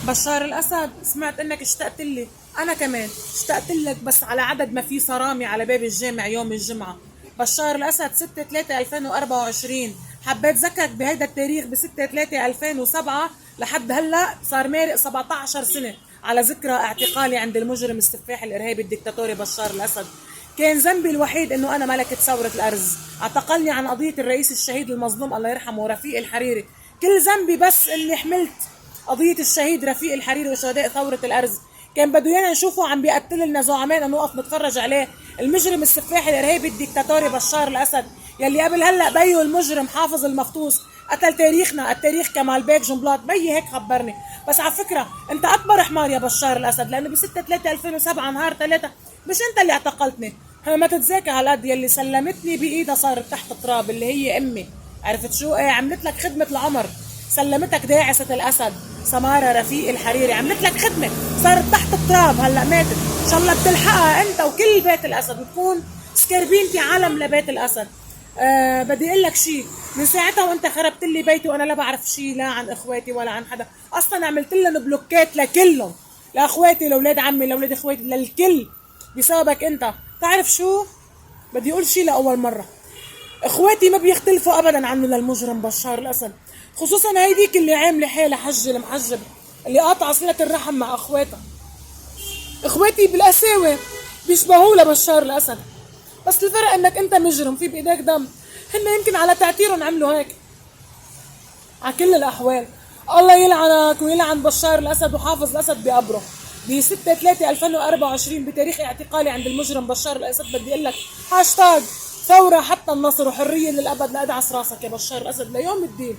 بشار الأسد، سمعت إنك اشتقت لي. أنا كمان اشتقت لك، بس على عدد ما في صرامي على باب الجامع يوم الجمعة. بشار الأسد 6/3/2024. حبيت ذكرك بهيدا التاريخ ب 6/3/2007 لحد هلا صار مارق 17 سنة على ذكرى اعتقالي عند المجرم السفاح الإرهابي الدكتاتوري بشار الأسد. كان ذنبي الوحيد انه انا ملكة ثورة الارز. اعتقلني عن قضية الرئيس الشهيد المظلوم الله يرحمه رفيق الحريري. كل ذنبي بس اني حملت قضية الشهيد رفيق الحريري وشهداء ثورة الارز. كان بده ايانا نشوفه عم بيقتل لنا زعمائنا نوقف نتفرج عليه. المجرم السفاح الارهابي الدكتاتوري بشار الاسد يلي قبل هلا بيو المجرم حافظ المفطوس قتل تاريخنا، التاريخ كمال بيك جنبلاط بيي هيك خبرني. بس على فكرة انت اكبر حمار يا بشار الاسد، لانه ب 6/3/2007 نهار 3 مش انت اللي اعتقلتني. ما تتذاكى هالقد يلي سلمتني بايدها صارت تحت التراب اللي هي امي. عرفت شو؟ ايه، عملت لك خدمة العمر. سلمتك داعسة الاسد سمارة رفيق الحريري، عملت لك خدمة صارت تحت التراب هلا ماتت. ان شاء الله بتلحقها انت وكل بيت الاسد وتكون سكربينتي عالم لبيت الاسد. بدي اقول لك شيء، من ساعتها وانت خربت لي بيتي وانا لا بعرف شيء لا عن اخواتي ولا عن حدا. اصلا عملت لهم بلوكات لكلهم، لاخواتي لاولاد عمي لاولاد اخواتي للكل بسببك انت. تعرف شو؟ بدي اقول شيء لاول مره، اخواتي ما بيختلفوا ابدا عنه للمجرم بشار الاسد، خصوصا هيديك اللي عامله حالها حج المحجب اللي قاطعه صله الرحم مع اخواتها. اخواتي بالقساوه بيشبهوا لبشار الاسد، بس الفرق انك انت مجرم في بايديك دم. هن يمكن على تعتيرهم عملوا هيك. على كل الاحوال الله يلعنك ويلعن بشار الاسد وحافظ الاسد بقبره. ب 6/3/2024 بتاريخ اعتقالي عند المجرم بشار الاسد بدي اقول لك هاشتاج ثوره حتى النصر وحريه للابد لادعس راسك يا بشار الاسد ليوم الدين.